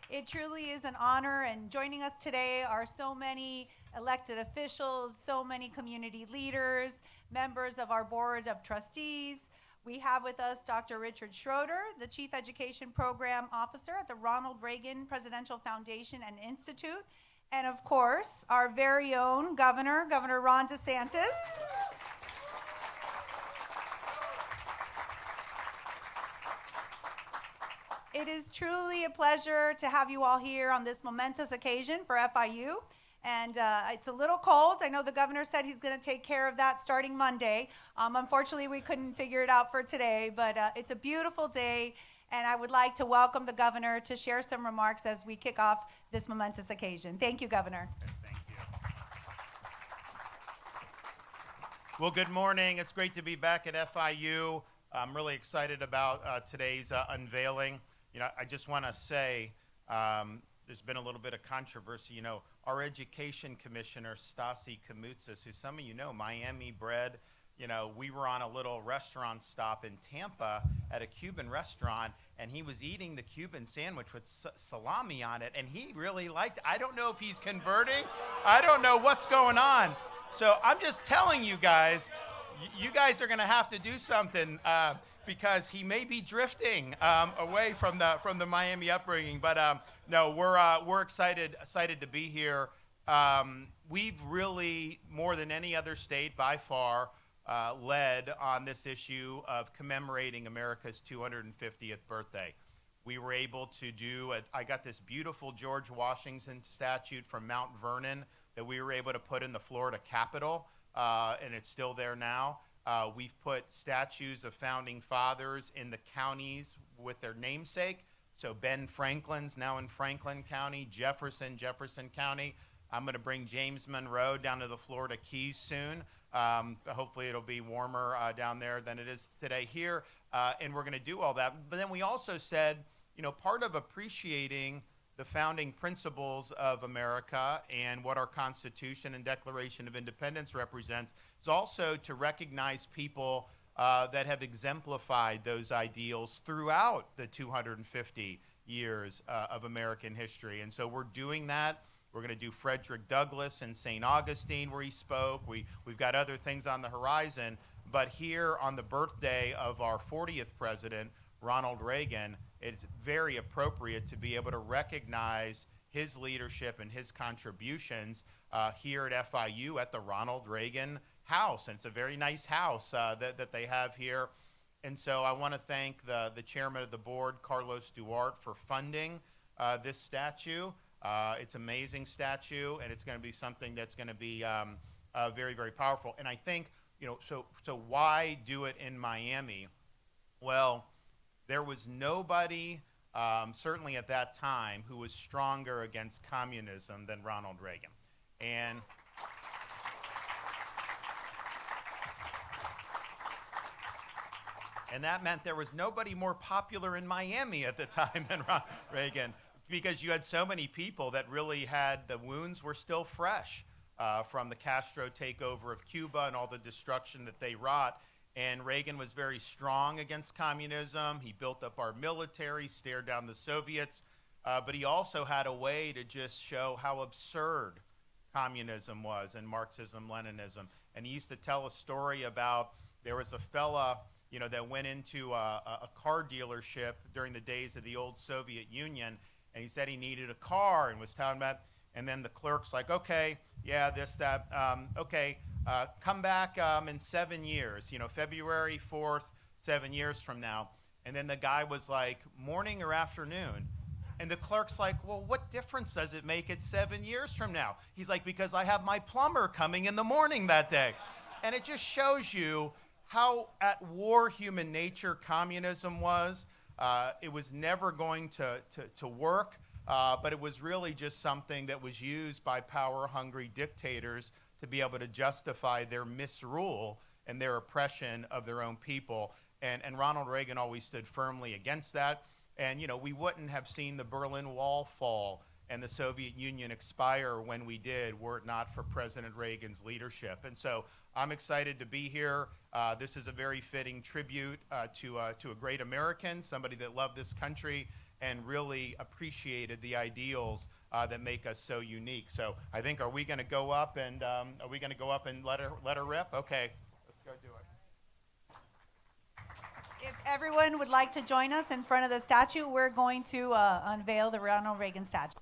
It truly is an honor, and joining us today are so many elected officials, so many community leaders, members of our board of trustees. We have with us Dr. Richard Schroeder, the Chief Education Program Officer at the Ronald Reagan Presidential Foundation and Institute, and of course, our very own Governor Ron DeSantis. It is truly a pleasure to have you all here on this momentous occasion for FIU. And it's a little cold. I know the governor said he's going to take care of that starting Monday. Unfortunately, we couldn't figure it out for today, but it's a beautiful day. And I would like to welcome the governor to share some remarks as we kick off this momentous occasion. Thank you, Governor. Thank you. Well, good morning. It's great to be back at FIU. I'm really excited about today's unveiling. You know, I just want to say there's been a little bit of controversy. You know, our education commissioner, Stasi Kamutzis, who some of you know, Miami bred, you know, we were on a little restaurant stop in Tampa at a Cuban restaurant, and he was eating the Cuban sandwich with salami on it, and he really liked it. I don't know if he's converting. I don't know what's going on. So I'm just telling you guys, you guys are going to have to do something because he may be drifting away from the Miami upbringing. But no, we're excited to be here. We've really, more than any other state by far, led on this issue of commemorating America's 250th birthday. We were able to do, I got this beautiful George Washington statue from Mount Vernon that we were able to put in the Florida Capitol, and it's still there now. We've put statues of founding fathers in the counties with their namesake. So Ben Franklin's now in Franklin County, Jefferson County. I'm going to bring James Monroe down to the Florida Keys soon. Hopefully it'll be warmer down there than it is today here. And we're going to do all that. But then we also said, you know, part of appreciating the founding principles of America and what our Constitution and Declaration of Independence represents is also to recognize people that have exemplified those ideals throughout the 250 years of American history. And so we're doing that. We're going to do Frederick Douglass and St. Augustine where he spoke. We've got other things on the horizon. But here on the birthday of our 40th president, Ronald Reagan, it's very appropriate to be able to recognize his leadership and his contributions here at FIU at the Ronald Reagan House. And it's a very nice house that they have here. And so I want to thank the chairman of the board, Carlos Duarte, for funding this statue. It's an amazing statue, and it's going to be something that's going to be very, very powerful. And I think, you know, so why do it in Miami? Well, there was nobody, certainly at that time, who was stronger against communism than Ronald Reagan. And that meant there was nobody more popular in Miami at the time than Ronald Reagan, because you had so many people that really had, the wounds were still fresh from the Castro takeover of Cuba and all the destruction that they wrought. And Reagan was very strong against communism. He built up our military, stared down the Soviets, but he also had a way to just show how absurd communism was and Marxism-Leninism. And he used to tell a story about, there was a fella, you know, that went into a car dealership during the days of the old Soviet Union, and he said he needed a car and was telling about, and then the clerk's like, okay, yeah, this, that, okay, come back in 7 years, you know, February 4th, 7 years from now. And then the guy was like, morning or afternoon? And the clerk's like, well, what difference does it make? It's 7 years from now. He's like, because I have my plumber coming in the morning that day. And it just shows you how at war human nature communism was. It was never going to work, but it was really just something that was used by power-hungry dictators to be able to justify their misrule and their oppression of their own people. And Ronald Reagan always stood firmly against that. And, you know, we wouldn't have seen the Berlin Wall fall and the Soviet Union expire when we did, were it not for President Reagan's leadership. And so I'm excited to be here. This is a very fitting tribute to a great American, somebody that loved this country and really appreciated the ideals that make us so unique. So I think, are we going to go up and let her rip? Okay, let's go do it. If everyone would like to join us in front of the statue, we're going to unveil the Ronald Reagan statue.